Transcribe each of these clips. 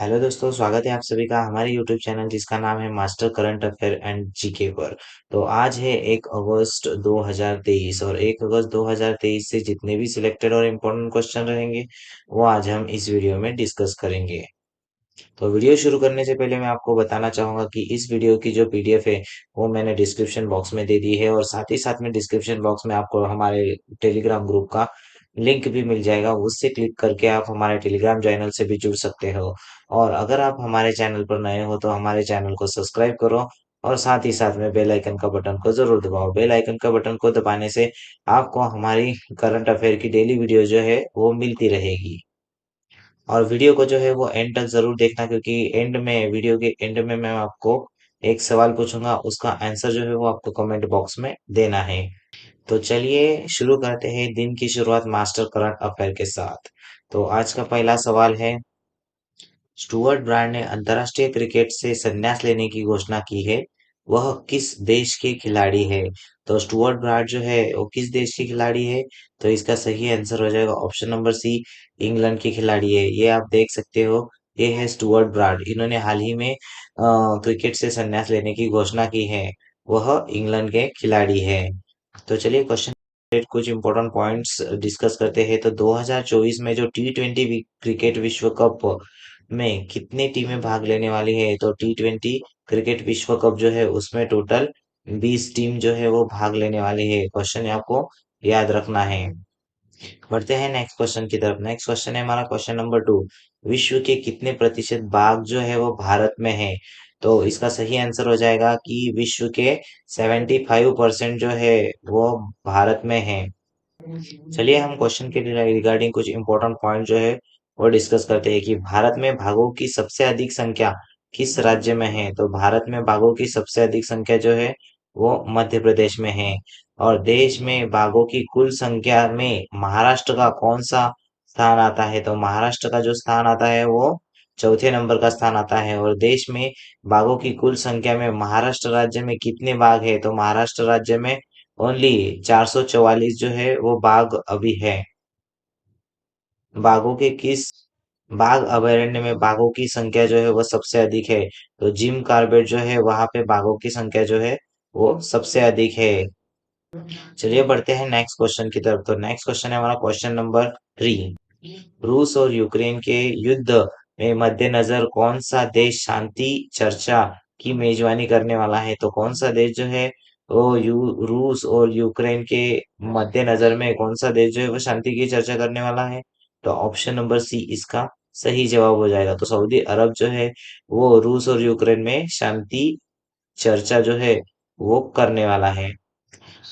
Hello दोस्तों, स्वागत है आप सभी का हमारे यूट्यूब चैनल जिसका नाम है master current affair and GK पर। तो आज है 1 अगस्त 2023 और 1 अगस्त 2023 से जितने भी सिलेक्टेड और इम्पोर्टेंट क्वेश्चन रहेंगे वो आज हम इस वीडियो में डिस्कस करेंगे। तो वीडियो शुरू करने से पहले मैं आपको बताना चाहूंगा कि इस वीडियो की जो पीडीएफ है वो मैंने डिस्क्रिप्शन बॉक्स में दे दी है और साथ ही साथ में डिस्क्रिप्शन बॉक्स में आपको हमारे टेलीग्राम ग्रुप का लिंक भी मिल जाएगा। उससे क्लिक करके आप हमारे टेलीग्राम चैनल से भी जुड़ सकते हो। और अगर आप हमारे चैनल पर नए हो तो हमारे चैनल को सब्सक्राइब करो और साथ ही साथ में बेल आइकन का बटन को जरूर दबाओ। बेल आइकन का बटन को दबाने से आपको हमारी करंट अफेयर की डेली वीडियो जो है वो मिलती रहेगी। और वीडियो को जो है वो एंड तक जरूर देखना, क्योंकि वीडियो के एंड में मैं आपको एक सवाल पूछूंगा, उसका आंसर जो है वो आपको कमेंट बॉक्स में देना है। तो चलिए शुरू करते हैं दिन की शुरुआत मास्टर करंट अफेयर के साथ। तो आज का पहला सवाल है, स्टुअर्ट ब्रांड ने अंतर्राष्ट्रीय क्रिकेट से संन्यास लेने की घोषणा की है, वह किस देश के खिलाड़ी है? तो स्टुअर्ट ब्रांड जो है वो किस देश के खिलाड़ी है? तो इसका सही आंसर हो जाएगा ऑप्शन नंबर सी, इंग्लैंड के खिलाड़ी है। ये आप देख सकते हो, ये है स्टुअर्ट ब्रांड। इन्होंने हाल ही में क्रिकेट से संन्यास लेने की घोषणा की है। वह इंग्लैंड के खिलाड़ी है। तो चलिए क्वेश्चन कुछ इंपॉर्टेंट पॉइंट्स डिस्कस करते हैं। तो 2024 में जो टी20 क्रिकेट विश्व कप में कितनी टीमें भाग लेने वाली है? तो टी20 क्रिकेट विश्व कप जो है उसमें टोटल 20 टीम जो है वो भाग लेने वाली है। क्वेश्चन आपको याद रखना है। बढ़ते हैं नेक्स्ट क्वेश्चन की तरफ। नेक्स्ट क्वेश्चन है हमारा क्वेश्चन नंबर 2, विश्व के कितने प्रतिशत बाघ जो है वो भारत में है? तो इसका सही आंसर हो जाएगा कि विश्व के 75% जो है वो भारत में है। चलिए हम क्वेश्चन के रिगार्डिंग कुछ इंपॉर्टेंट पॉइंट जो है वो डिस्कस करते हैं कि भारत में बाघों की सबसे अधिक संख्या किस राज्य में है? तो भारत में बाघों की सबसे अधिक संख्या जो है वो मध्य प्रदेश में है। और देश में बाघों की कुल संख्या में महाराष्ट्र का कौन सा स्थान आता है? तो महाराष्ट्र का जो स्थान आता है वो चौथे नंबर का स्थान आता है। और देश में बाघों की कुल संख्या में महाराष्ट्र राज्य में कितने बाघ है? तो महाराष्ट्र राज्य में ओनली 444 जो है वो बाघ अभी है। बाघों के किस बाघ अभयारण्य में बाघों की संख्या जो है वो सबसे अधिक है? तो जिम कार्बेट जो है वहां पे बाघों की संख्या जो है वो सबसे अधिक है। चलिए बढ़ते हैं नेक्स्ट क्वेश्चन की तरफ। तो नेक्स्ट क्वेश्चन है हमारा क्वेश्चन नंबर 3, रूस और यूक्रेन के युद्ध में मद्देनजर कौन सा देश शांति चर्चा की मेजबानी करने वाला है? तो कौन सा देश जो है वो रूस और यूक्रेन के मद्देनजर में कौन सा देश जो है वो शांति की चर्चा करने वाला है? तो ऑप्शन नंबर सी इसका सही जवाब हो जाएगा। तो सऊदी अरब जो है वो रूस और यूक्रेन में शांति चर्चा जो है वो करने वाला है।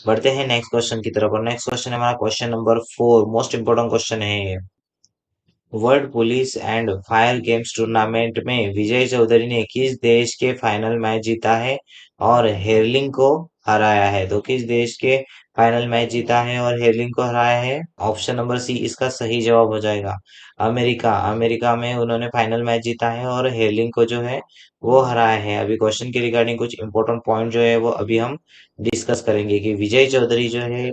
बढ़ते हैं नेक्स्ट क्वेश्चन की तरफ। और नेक्स्ट क्वेश्चन है हमारा question number 4, most important question है ये। World police and fire games tournament में विजय चौधरी ने किस देश के फाइनल मैच जीता है और हेरलिंग को हराया है? तो किस देश के फाइनल मैच जीता है और हेरलिंग को हराया है? ऑप्शन नंबर सी इसका सही जवाब हो जाएगा। अमेरिका। अमेरिका में उन्होंने फाइनल मैच जीता है और हेरलिंग को जो है वो हराया है। अभी क्वेश्चन के रिगार्डिंग कुछ इंपॉर्टेंट पॉइंट जो है वो अभी हम डिस्कस करेंगे कि विजय चौधरी जो है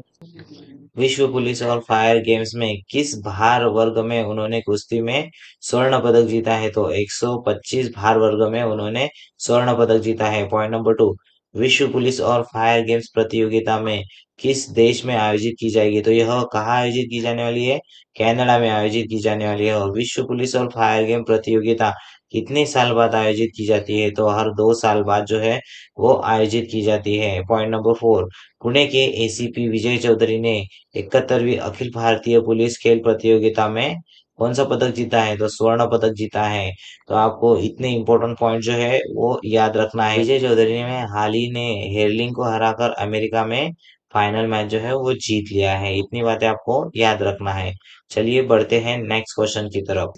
विश्व पुलिस और फायर गेम्स में किस भार वर्ग में उन्होंने कुश्ती में स्वर्ण पदक जीता है? तो 125 भार वर्ग में उन्होंने स्वर्ण पदक जीता है। पॉइंट नंबर 2, विश्व पुलिस और फायर गेम्स प्रतियोगिता में किस देश में आयोजित की जाएगी? तो यह कहाँ आयोजित की जाने वाली है? कनाडा में आयोजित की जाने वाली है। और विश्व पुलिस और फायर गेम प्रतियोगिता कितने साल बाद आयोजित की जाती है? तो हर 2 साल बाद जो है वो आयोजित की जाती है। पॉइंट नंबर 4, पुणे के एसीपी विजय चौधरी ने 71वीं अखिल भारतीय पुलिस खेल प्रतियोगिता में कौन सा पदक जीता है? तो स्वर्ण पदक जीता है। तो आपको इतने इंपॉर्टेंट पॉइंट जो है वो याद रखना है। विजय चौधरी ने हाल ही ने हेरलिंग को हराकर अमेरिका में फाइनल मैच जो है वो जीत लिया है। इतनी बातें आपको याद रखना है। चलिए बढ़ते हैं नेक्स्ट क्वेश्चन की तरफ।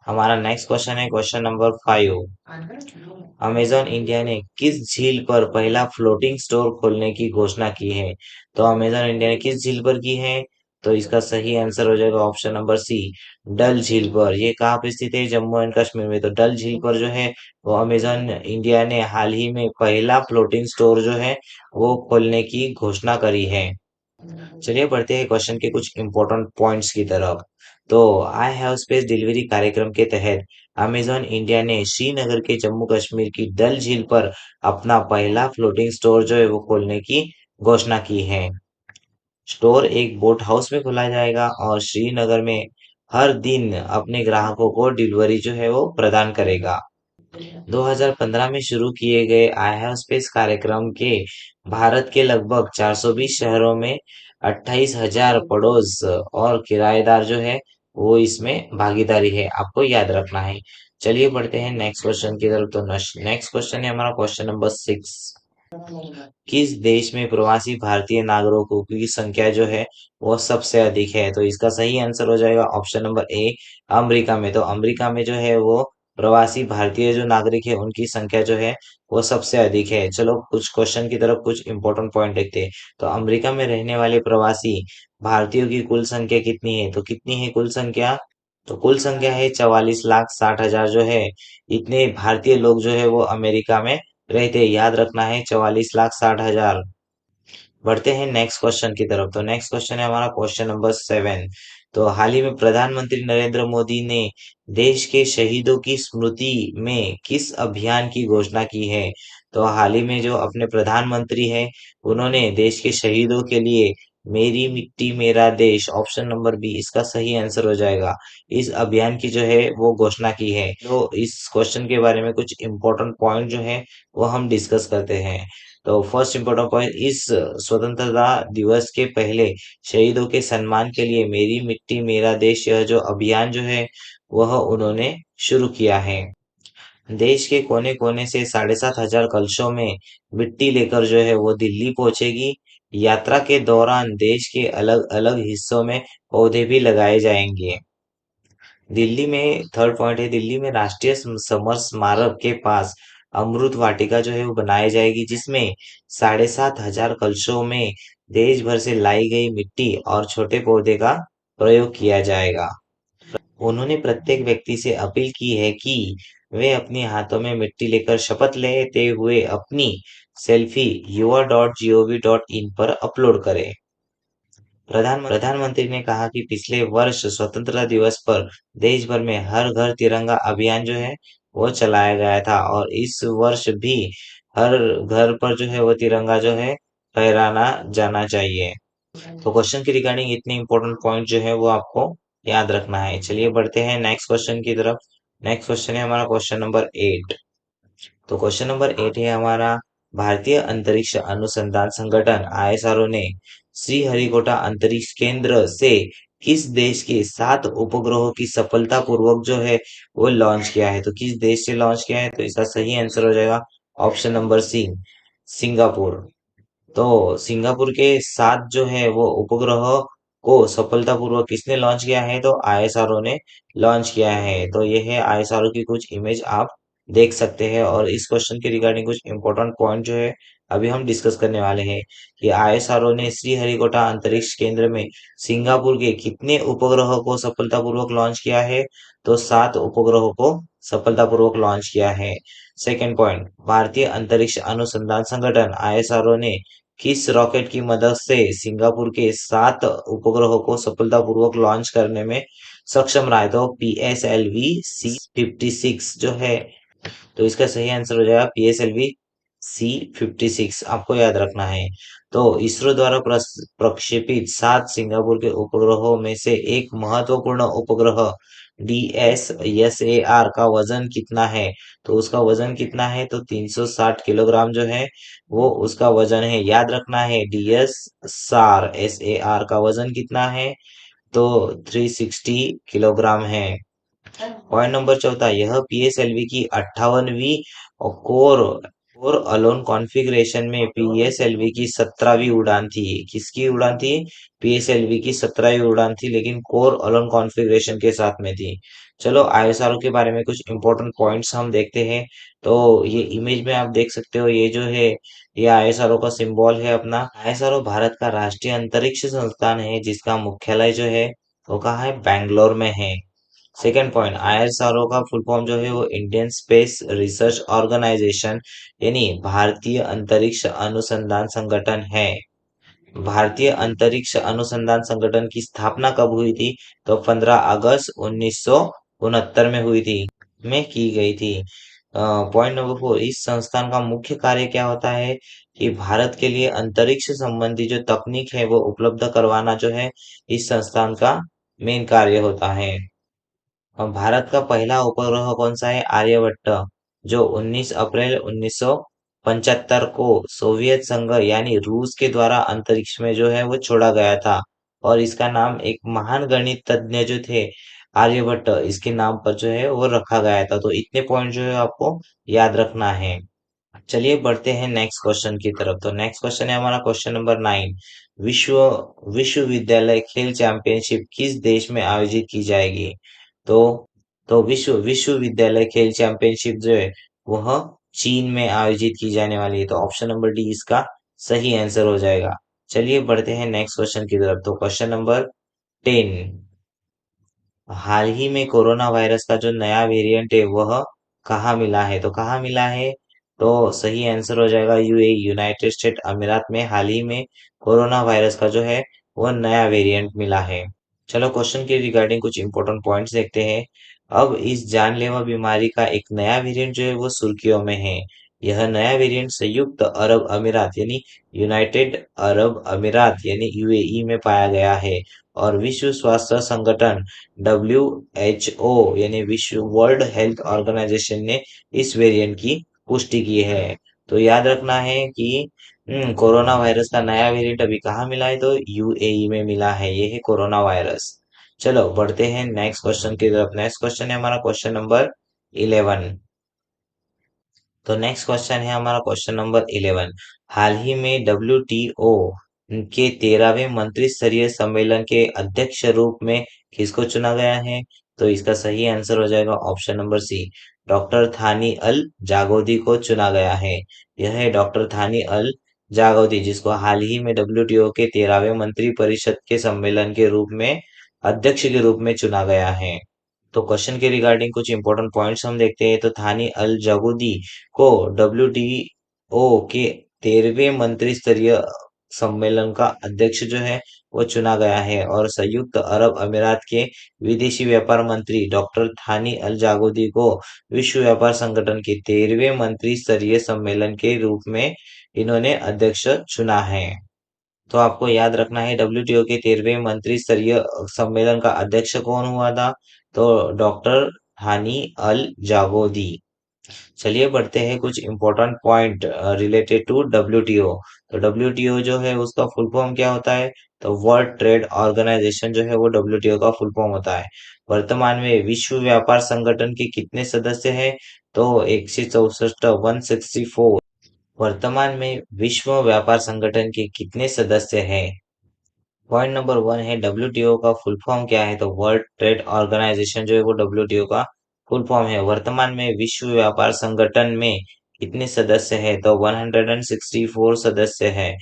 हमारा नेक्स्ट क्वेश्चन है क्वेश्चन नंबर 5, अमेजॉन इंडिया ने किस झील पर पहला फ्लोटिंग स्टोर खोलने की घोषणा की है? तो अमेजॉन इंडिया ने किस झील पर की है? तो इसका सही आंसर हो जाएगा ऑप्शन नंबर सी, डल झील पर। ये कहाँ पे स्थित है? जम्मू एंड कश्मीर में। तो डल झील पर जो है वो अमेजॉन इंडिया ने हाल ही में पहला फ्लोटिंग स्टोर जो है वो खोलने की घोषणा करी है। चलिए बढ़ते हैं क्वेश्चन के कुछ इंपॉर्टेंट पॉइंट्स की तरफ। तो आई हैव स्पेस डिलीवरी कार्यक्रम के तहत अमेजॉन इंडिया ने श्रीनगर के जम्मू कश्मीर की डल झील पर अपना पहला फ्लोटिंग स्टोर जो है वो खोलने की घोषणा की है। स्टोर एक बोट हाउस में खोला जाएगा और श्रीनगर में हर दिन अपने ग्राहकों को डिलीवरी जो है वो प्रदान करेगा। 2015 में शुरू किए गए आई हैव स्पेस कार्यक्रम के भारत के लगभग 420 शहरों में 28,000 पड़ोस और किराएदार जो है वो इसमें भागीदारी है, आपको याद रखना है। चलिए बढ़ते हैं नेक्स्ट क्वेश्चन की तरफ। तो नेक्स्ट क्वेश्चन है हमारा क्वेश्चन नंबर 6। किस देश में प्रवासी भारतीय नागरिकों की संख्या जो है वो सबसे अधिक है? तो इसका सही आंसर हो जाएगा ऑप्शन नंबर ए, अमेरिका में। तो अमेरिका में जो है वो प्रवासी भारतीय जो नागरिक है उनकी संख्या जो है वो सबसे अधिक है। चलो कुछ क्वेश्चन की तरफ कुछ इंपॉर्टेंट पॉइंट देखते हैं। तो अमेरिका में रहने वाले प्रवासी भारतीयों की कुल संख्या कितनी है? तो कितनी है कुल संख्या? तो कुल संख्या है 44,60,000 जो है। इतने भारतीय लोग जो है वो अमेरिका में रहते हैं। याद रखना है 44,60,000। बढ़ते हैं नेक्स्ट क्वेश्चन की तरफ। तो नेक्स्ट क्वेश्चन है हमारा क्वेश्चन नंबर 7। तो हाल ही में प्रधानमंत्री नरेंद्र मोदी ने देश के शहीदों की स्मृति में किस अभियान की घोषणा की है? तो हाल ही में जो अपने प्रधानमंत्री है उन्होंने देश के शहीदों के लिए मेरी मिट्टी मेरा देश, ऑप्शन नंबर बी इसका सही आंसर हो जाएगा, इस अभियान की जो है वो घोषणा की है। तो इस क्वेश्चन के बारे में कुछ इंपॉर्टेंट पॉइंट जो है वो हम डिस्कस करते हैं। तो फर्स्ट इम्पोर्टेंट पॉइंट, इस स्वतंत्रता दिवस के पहले शहीदों के सम्मान के लिए मेरी मिट्टी मेरा देश यह जो अभियान जो है वह उन्होंने शुरू किया है। देश के कोने कोने से 7,500 कलशों में मिट्टी लेकर जो है वो दिल्ली पहुंचेगी। यात्रा के दौरान देश के अलग अलग हिस्सों में पौधे भी लगाए जाएंगे। दिल्ली में थर्ड पॉइंट है, दिल्ली में राष्ट्रीय समर स्मारक के पास अमृत वाटिका जो है वो बनाई जाएगी, जिसमें 7,500 कलशों में देश भर से लाई गई मिट्टी और छोटे पौधे का प्रयोग किया जाएगा। उन्होंने प्रत्येक व्यक्ति से अपील की है कि वे अपने हाथों में मिट्टी लेकर शपथ लेते हुए अपनी सेल्फी yuva.gov.in पर अपलोड करें। प्रधानमंत्री ने कहा कि पिछले वर्ष स्वतंत्रता दिवस पर देश भर में हर घर तिरंगा अभियान जो है वो चलाया गया था और इस वर्ष भी हर घर पर जो है वो तिरंगा जो है फहराना जाना चाहिए। तो क्वेश्चन की रिगार्डिंग इतने इंपॉर्टेंट पॉइंट जो है वो आपको याद रखना है। चलिए बढ़ते हैं नेक्स्ट क्वेश्चन की तरफ। नेक्स्ट क्वेश्चन है हमारा क्वेश्चन नंबर 8। तो क्वेश्चन नंबर 8 है हमारा, भारतीय अंतरिक्ष अनुसंधान संगठन आईएसआरओ ने श्रीहरिकोटा अंतरिक्ष केंद्र से किस देश के 7 उपग्रहों की सफलतापूर्वक जो है वो लॉन्च किया है? तो किस देश से लॉन्च किया है? तो इसका सही आंसर हो जाएगा ऑप्शन नंबर सी, सिंगापुर। तो सिंगापुर के 7 जो है वो उपग्रह को सफलतापूर्वक किसने लॉन्च किया है? तो आईएसआरओ ने लॉन्च किया है। तो ये है आईएसआरओ की कुछ इमेज आप देख सकते हैं और इस क्वेश्चन के रिगार्डिंग कुछ इंपॉर्टेंट पॉइंट जो है अभी हम डिस्कस करने वाले हैं कि आईएसआरओ ने श्रीहरिकोटा अंतरिक्ष केंद्र में सिंगापुर के कितने उपग्रहों को सफलतापूर्वक लॉन्च किया है? तो 7 उपग्रहों को सफलतापूर्वक लॉन्च किया है। सेकेंड पॉइंट, भारतीय अंतरिक्ष अनुसंधान संगठन आईएसआरओ ने किस रॉकेट की मदद से सिंगापुर के 7 उपग्रहों को सफलतापूर्वक लॉन्च करने में सक्षम रहा है? तो PSLV C56 जो है, तो इसका सही आंसर हो जाएगा PSLV C56, आपको याद रखना है। तो इसरो द्वारा प्रक्षेपित 7 सिंगापुर के उपग्रहों में से एक महत्वपूर्ण उपग्रह DSSAR का वजन कितना है? तो उसका वजन कितना है? तो 360 किलोग्राम जो है वो उसका वजन है। याद रखना है DSSAR का वजन कितना है? तो 360 किलोग्राम है। पॉइंट नंबर चौथा, यह PSLV की 58वीं कोर कोर अलोन कॉन्फ़िगरेशन में PSLV की 17वीं उड़ान थी। किसकी उड़ान थी? PSLV की 17वीं उड़ान थी, लेकिन कोर अलोन कॉन्फ़िगरेशन के साथ में थी। चलो आईएसआरओ के बारे में कुछ इंपॉर्टेंट पॉइंट्स हम देखते हैं। तो ये इमेज में आप देख सकते हो, ये जो है ये आईएसआरओ का सिंबल है अपना। आईएसआरओ भारत का राष्ट्रीय अंतरिक्ष संस्थान है जिसका मुख्यालय जो है वो कहाँ है? बैंगलोर में है। सेकेंड पॉइंट, आईएसआरओ का फुल फॉर्म जो है वो इंडियन स्पेस रिसर्च ऑर्गेनाइजेशन यानी भारतीय अंतरिक्ष अनुसंधान संगठन है। भारतीय अंतरिक्ष अनुसंधान संगठन की स्थापना कब हुई थी? तो 15 अगस्त 1969 में हुई थी, में की गई थी। पॉइंट नंबर 4, इस संस्थान का मुख्य कार्य क्या होता है? कि भारत के लिए अंतरिक्ष संबंधी जो तकनीक है वो उपलब्ध करवाना जो है इस संस्थान का मेन कार्य होता है। भारत का पहला उपग्रह कौन सा है? आर्यभट्ट, जो 19 अप्रैल 1975 को सोवियत संघ यानी रूस के द्वारा अंतरिक्ष में जो है वो छोड़ा गया था। और इसका नाम एक महान गणित तज्ञ जो थे आर्यभट्ट, इसके नाम पर जो है वो रखा गया था। तो इतने पॉइंट जो है आपको याद रखना है। चलिए बढ़ते हैं नेक्स्ट क्वेश्चन की तरफ। तो नेक्स्ट क्वेश्चन है हमारा क्वेश्चन नंबर 9। विश्व विश्वविद्यालय खेल चैंपियनशिप किस देश में आयोजित की जाएगी? तो विश्वविद्यालय खेल चैंपियनशिप जो है वह चीन में आयोजित की जाने वाली है। तो ऑप्शन नंबर डी इसका सही आंसर हो जाएगा। चलिए बढ़ते हैं नेक्स्ट क्वेश्चन की तरफ। तो क्वेश्चन नंबर 10, हाल ही में कोरोना वायरस का जो नया वेरिएंट है वह कहाँ मिला है? तो कहाँ मिला है? तो सही आंसर हो जाएगा यूएई, यूनाइटेड स्टेट अमीरात में हाल ही में कोरोना वायरस का जो है वह नया वेरिएंट मिला है। चलो क्वेश्चन के रिगार्डिंग कुछ इंपॉर्टेंट पॉइंट्स देखते हैं। अब इस जानलेवा बीमारी का एक नया वेरिएंट जो है वो सुर्खियों में है। यह नया वेरिएंट संयुक्त अरब अमीरात यानी यूनाइटेड अरब अमीरात यानी यूएई में पाया गया है। और विश्व स्वास्थ्य संगठन WHO यानी विश्व वर्ल्ड हेल्थ ऑर्गेनाइजेशन ने इस वेरिएंट की पुष्टि की है। तो याद रखना है कि कोरोना वायरस का नया वेरिएंट अभी कहाँ मिला है? तो यूएई में मिला है। ये है कोरोना वायरस। चलो बढ़ते हैं नेक्स्ट क्वेश्चन की तरफ। नेक्स्ट क्वेश्चन है हमारा क्वेश्चन नंबर 11। तो नेक्स्ट क्वेश्चन है हमारा क्वेश्चन नंबर 11। हाल ही में WTO के 13वें मंत्री स्तरीय सम्मेलन के अध्यक्ष रूप में किसको चुना गया है? तो इसका सही आंसर हो जाएगा ऑप्शन नंबर सी, डॉक्टर थानी अल जागोदी को चुना गया है। यह है डॉक्टर थानी अल जागोदी, जिसको हाल ही में WTO के 13वें मंत्री परिषद के सम्मेलन के रूप में अध्यक्ष के रूप में चुना गया है। तो क्वेश्चन के रिगार्डिंग कुछ इंपॉर्टेंट पॉइंट्स हम देखते हैं। तो थानी अल जागूदी को WTO के 13वें मंत्री स्तरीय सम्मेलन का अध्यक्ष जो है वो चुना गया है। और संयुक्त अरब अमीरात के विदेशी व्यापार मंत्री डॉक्टर थानी अल जागूदी को विश्व व्यापार संगठन के 13वें मंत्री स्तरीय सम्मेलन के रूप में इन्होंने अध्यक्ष चुना है। तो आपको याद रखना है WTO के 13वें मंत्री स्तरीय सम्मेलन का अध्यक्ष कौन हुआ था? तो डॉक्टर हानी अल जागोदी। चलिए बढ़ते हैं कुछ important point related to WTO। तो WTO जो है उसका फुल फॉर्म क्या होता है? तो वर्ल्ड ट्रेड ऑर्गेनाइजेशन जो है वो WTO का फुल फॉर्म होता है। वर्तमान में विश्व व्यापार संगठन के कितने सदस्य हैं? तो 164, 164। वर्तमान में विश्व व्यापार संगठन के कितने सदस्य हैं? पॉइंट नंबर 1 है WTO का फुल फॉर्म क्या है? तो वर्ल्ड ट्रेड ऑर्गेनाइजेशन जो है वो WTO का फुल फॉर्म है। वर्तमान में विश्व व्यापार संगठन में कितने सदस्य हैं? तो 164 सदस्य हैं।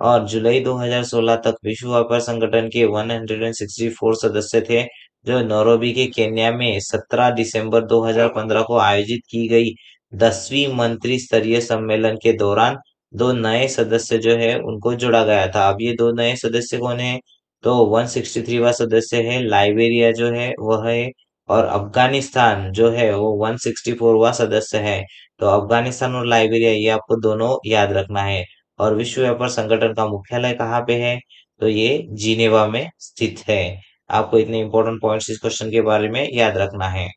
और जुलाई 2016 तक विश्व व्यापार संगठन के 164 सदस्य थे, जो नैरोबी के केन्या में 17 दिसंबर 2015 को आयोजित की गई 10वीं मंत्री स्तरीय सम्मेलन के दौरान दो नए सदस्य जो है उनको जोड़ा गया था। अब ये दो नए सदस्य कौन है? तो 163वां सदस्य है लाइबेरिया जो है वह है। और अफगानिस्तान जो है वो 164वां सदस्य है। तो अफगानिस्तान और लाइबेरिया ये आपको दोनों याद रखना है। और विश्व व्यापार संगठन का मुख्यालय कहाँ पे है? तो ये जिनेवा में स्थित है। आपको इतने इंपॉर्टेंट पॉइंट्स इस क्वेश्चन के बारे में याद रखना है।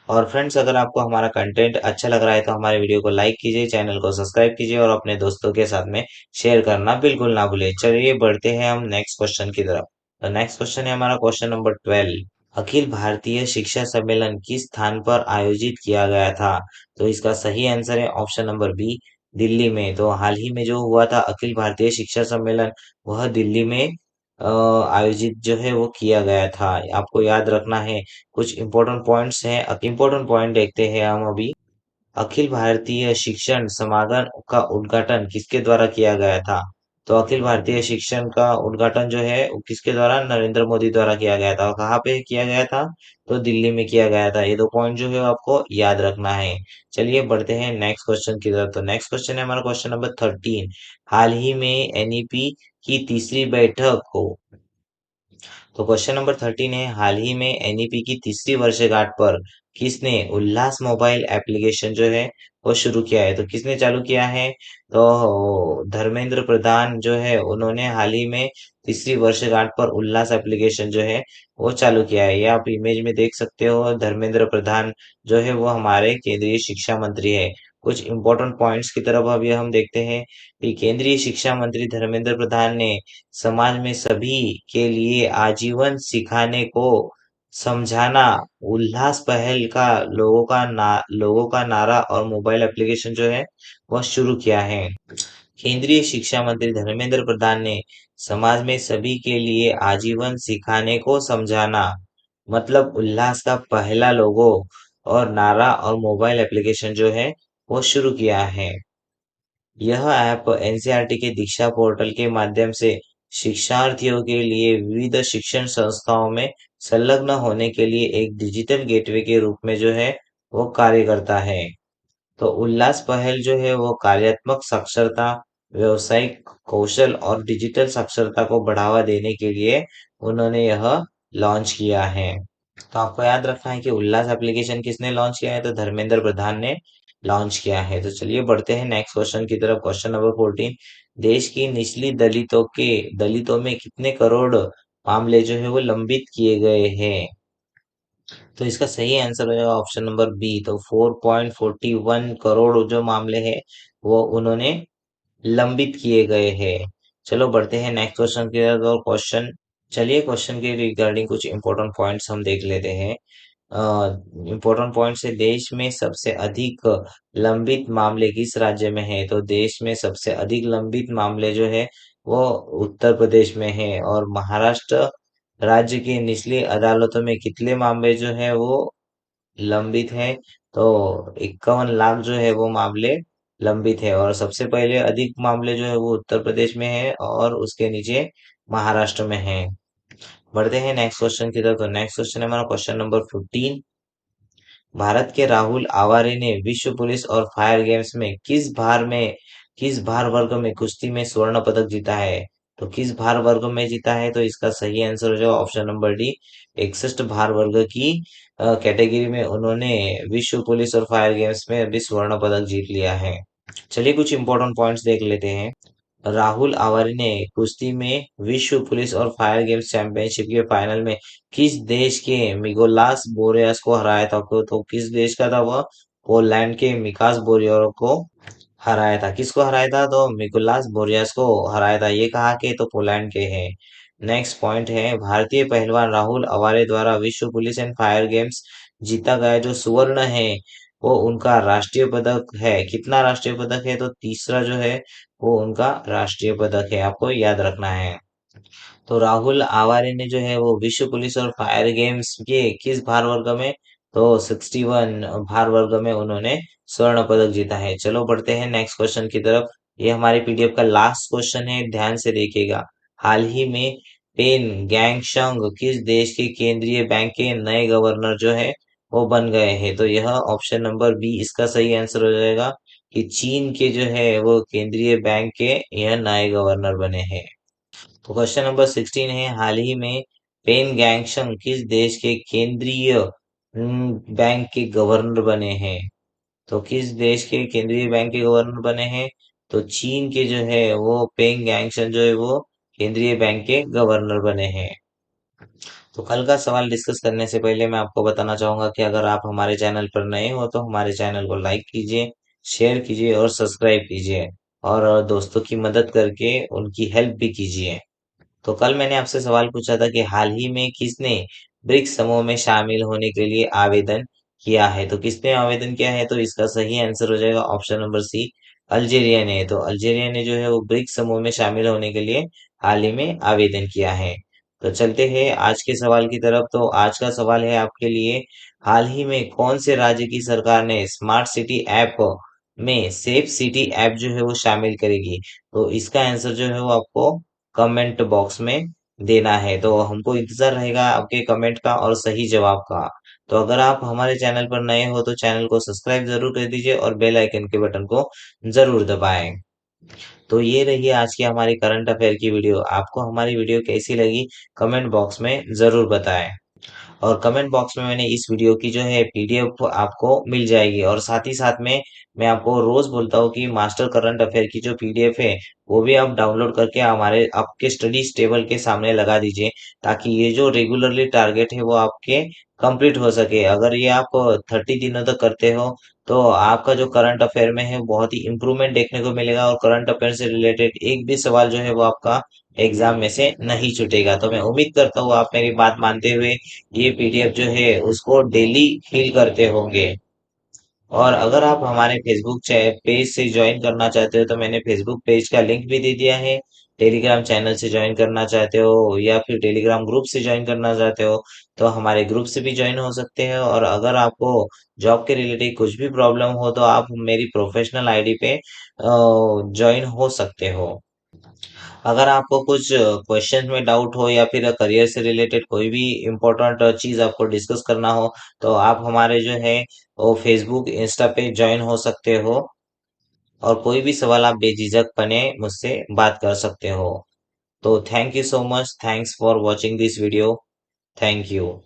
और फ्रेंड्स, अगर आपको हमारा कंटेंट अच्छा लग रहा है तो हमारे वीडियो को लाइक कीजिए, चैनल को सब्सक्राइब कीजिए और अपने दोस्तों के साथ में शेयर करना बिल्कुल ना भूलें। चलिए बढ़ते हैं हम नेक्स्ट क्वेश्चन की तरफ। तो नेक्स्ट क्वेश्चन है हमारा क्वेश्चन नंबर 12। अखिल भारतीय शिक्षा सम्मेलन किस स्थान पर आयोजित किया गया था? तो इसका सही आंसर है ऑप्शन नंबर बी, दिल्ली में। तो हाल ही में जो हुआ था अखिल भारतीय शिक्षा सम्मेलन वह दिल्ली में आयोजित जो है वो किया गया था। आपको याद रखना है कुछ इंपॉर्टेंट पॉइंट्स हैं। इंपॉर्टेंट पॉइंट देखते हैं हम अभी। अखिल भारतीय शिक्षण समागम का उद्घाटन किसके द्वारा किया गया था? तो अखिल भारतीय शिक्षण का उद्घाटन जो है वो किसके द्वारा, नरेंद्र मोदी द्वारा किया गया था। और कहाँ पे किया गया था, तो दिल्ली में किया गया था। ये दो पॉइंट जो है वो आपको याद रखना है। चलिए बढ़ते हैं नेक्स्ट क्वेश्चन की तरफ। तो नेक्स्ट क्वेश्चन है हमारा क्वेश्चन नंबर 13। हाल ही में एनईपी की तीसरी बैठक को, तो क्वेश्चन नंबर 13 है, हाल ही में एनईपी की तीसरी वर्षगांठ पर किसने उल्लास मोबाइल एप्लीकेशन जो है वो शुरू किया है। तो किसने चालू किया है, तो धर्मेंद्र प्रधान जो है उन्होंने हाल ही में तीसरी वर्षगांठ पर उल्लास एप्लीकेशन जो है वो चालू किया है। ये आप इमेज में देख सकते हो, धर्मेंद्र प्रधान जो है वो हमारे केंद्रीय शिक्षा मंत्री है। कुछ इंपॉर्टेंट पॉइंट्स की तरफ अभी हम देखते हैं कि केंद्रीय शिक्षा मंत्री धर्मेंद्र प्रधान ने समाज में सभी के लिए आजीवन सिखाने को समझाना उल्लास पहल का लोगों का नारा और मोबाइल एप्लीकेशन जो है वह शुरू किया है। केंद्रीय शिक्षा मंत्री धर्मेंद्र प्रधान ने समाज में सभी के लिए आजीवन सिखाने को समझाना मतलब उल्लास का पहला लोगो और नारा और मोबाइल एप्लीकेशन जो है वो शुरू किया है। यह ऐप एनसीईआरटी के दीक्षा पोर्टल के माध्यम से शिक्षार्थियों के लिए विविध शिक्षण संस्थाओं में संलग्न होने के लिए एक डिजिटल गेटवे के रूप में जो है वो कार्य करता है। तो उल्लास पहल जो है वो कार्यात्मक साक्षरता, व्यावसायिक कौशल और डिजिटल साक्षरता को बढ़ावा देने के लिए उन्होंने यह लॉन्च किया है। तो आपको याद रखना है कि उल्लास एप्लीकेशन किसने लॉन्च किया है, तो धर्मेंद्र प्रधान ने लॉन्च किया है। तो चलिए बढ़ते हैं नेक्स्ट क्वेश्चन की तरफ। Question number 14। देश की निचली दलितों में कितने करोड़ मामले जो है वो लंबित किए गए हैं। तो इसका सही आंसर हो जाएगा ऑप्शन नंबर बी। तो 4.41 करोड़ जो मामले हैं वो उन्होंने लंबित किए गए हैं। चलो बढ़ते हैं नेक्स्ट क्वेश्चन की तरफ। और क्वेश्चन के रिगार्डिंग कुछ इंपॉर्टेंट पॉइंट्स हम देख लेते हैं। इम्पोर्टेंट पॉइंट है, देश में सबसे अधिक लंबित मामले किस राज्य में है। तो देश में सबसे अधिक लंबित मामले जो है वो उत्तर प्रदेश में है। और महाराष्ट्र राज्य की निचली अदालतों में कितने मामले जो है वो लंबित है, तो 51 लाख जो है वो मामले लंबित है। और सबसे पहले अधिक मामले जो है वो उत्तर प्रदेश में है और उसके नीचे महाराष्ट्र में है। बढ़ते हैं नेक्स्ट क्वेश्चन की तरफ। तो नेक्स्ट क्वेश्चन है हमारा क्वेश्चन नंबर 15। भारत के राहुल आवारे ने विश्व पुलिस और फायर गेम्स में किस भार वर्ग में कुश्ती में स्वर्ण पदक जीता है। तो किस भार वर्ग में जीता है, तो इसका सही आंसर हो जाएगा ऑप्शन नंबर डी। 61 भार वर्ग की कैटेगरी में उन्होंने विश्व पुलिस और फायर गेम्स में अभी स्वर्ण पदक जीत लिया है। चलिए कुछ इंपॉर्टेंट पॉइंट्स देख लेते हैं। राहुल आवारे ने कुश्ती में विश्व पुलिस और फायर गेम्स चैंपियनशिप के फाइनल में किस देश के मिगोलास बोरियास को हराया था। तो किस देश का था वह, पोलैंड के मिकास बोरियास को हराया था। किसको हराया था, तो मिकोलास बोरियास को हराया था। ये कहा के, तो पोलैंड के हैं। नेक्स्ट पॉइंट है, भारतीय पहलवान राहुल अवारे द्वारा विश्व पुलिस एंड फायर गेम्स जीता गया जो स्वर्ण है वो उनका राष्ट्रीय पदक है। कितना राष्ट्रीय पदक है, तो तीसरा जो है वो उनका राष्ट्रीय पदक है, आपको याद रखना है। तो राहुल आवारे ने जो है वो विश्व पुलिस और फायर गेम्स के किस भार वर्ग में, तो 61 भार वर्ग में उन्होंने स्वर्ण पदक जीता है। चलो बढ़ते हैं नेक्स्ट क्वेश्चन की तरफ। ये हमारे पीडीएफ का लास्ट क्वेश्चन है, ध्यान से देखिएगा। हाल ही में पेन गैंगशंग किस देश के केंद्रीय बैंक के नए गवर्नर जो है वो बन गए हैं। तो यह ऑप्शन नंबर बी इसका सही आंसर हो जाएगा कि चीन के जो है वो केंद्रीय बैंक के यह नए गवर्नर बने हैं। तो क्वेश्चन नंबर 16 है, हाल ही में पेन गैंगशंग किस देश के केंद्रीय बैंक के गवर्नर बने हैं। तो किस देश के केंद्रीय बैंक के गवर्नर बने हैं, तो चीन के जो है वो पेंग गैंगशन जो है वो केंद्रीय बैंक के गवर्नर बने हैं। तो कल का सवाल डिस्कस करने से पहले मैं आपको बताना चाहूंगा कि अगर आप हमारे चैनल पर नए हो तो हमारे चैनल को लाइक कीजिए, शेयर कीजिए और सब्सक्राइब कीजिए। और दोस्तों की मदद करके उनकी हेल्प भी कीजिए। तो कल मैंने आपसे सवाल पूछा था कि हाल ही में किसने ब्रिक्स समूह में शामिल होने के लिए आवेदन किया है। तो किसने आवेदन किया है, तो इसका सही आंसर हो जाएगा ऑप्शन नंबर सी, अल्जीरिया ने। तो अल्जीरिया ने जो है वो ब्रिक्स समूह में शामिल होने के लिए हाल ही में आवेदन किया है। तो चलते हैं आज के सवाल की तरफ। तो आज का सवाल है आपके लिए, हाल ही में कौन से राज्य की सरकार ने स्मार्ट सिटी ऐप में सेफ सिटी ऐप जो है वो शामिल करेगी। तो इसका आंसर जो है वो आपको कमेंट बॉक्स में देना है। तो हमको इंतजार रहेगा आपके कमेंट का और सही जवाब का। तो अगर आप हमारे चैनल पर नए हो तो चैनल को सब्सक्राइब जरूर कर दीजिए और बेल आइकन के बटन को जरूर दबाएं। तो ये रही आज की हमारी करंट अफेयर की वीडियो। आपको हमारी वीडियो कैसी लगी कमेंट बॉक्स में जरूर बताएं। और कमेंट बॉक्स में मैंने इस वीडियो की जो है पीडीएफ आपको मिल जाएगी। और साथ ही साथ में मैं आपको रोज बोलता हूँ कि मास्टर करंट अफेयर की जो पीडीएफ है वो भी आप डाउनलोड करके हमारे आपके स्टडी टेबल के सामने लगा दीजिए, ताकि ये जो रेगुलरली टारगेट है वो आपके कंप्लीट हो सके। अगर ये आप 30 दिनों तक करते हो तो आपका जो करंट अफेयर में है बहुत ही इंप्रूवमेंट देखने को मिलेगा, और करंट अफेयर से रिलेटेड एक भी सवाल जो है वो आपका एग्जाम में से नहीं छूटेगा। तो मैं उम्मीद करता हूँ आप मेरी बात मानते हुए ये पीडीएफ जो है उसको डेली फिल करते होंगे। और अगर आप हमारे फेसबुक पेज से ज्वाइन करना चाहते हो तो मैंने फेसबुक पेज का लिंक भी दे दिया है। टेलीग्राम चैनल से ज्वाइन करना चाहते हो या फिर टेलीग्राम ग्रुप से ज्वाइन करना चाहते हो तो हमारे ग्रुप से भी ज्वाइन हो सकते हैं। और अगर आपको जॉब के रिलेटेड कुछ भी प्रॉब्लम हो तो आप मेरी प्रोफेशनल आईडी पे ज्वाइन हो सकते हो। अगर आपको कुछ क्वेश्चन में डाउट हो या फिर करियर से रिलेटेड कोई भी इम्पोर्टेंट चीज आपको डिस्कस करना हो तो आप हमारे जो है वो फेसबुक इंस्टा पे ज्वाइन हो सकते हो। और कोई भी सवाल आप बेझिझक बने मुझसे बात कर सकते हो। तो thank you so much, thanks for watching this video. Thank you.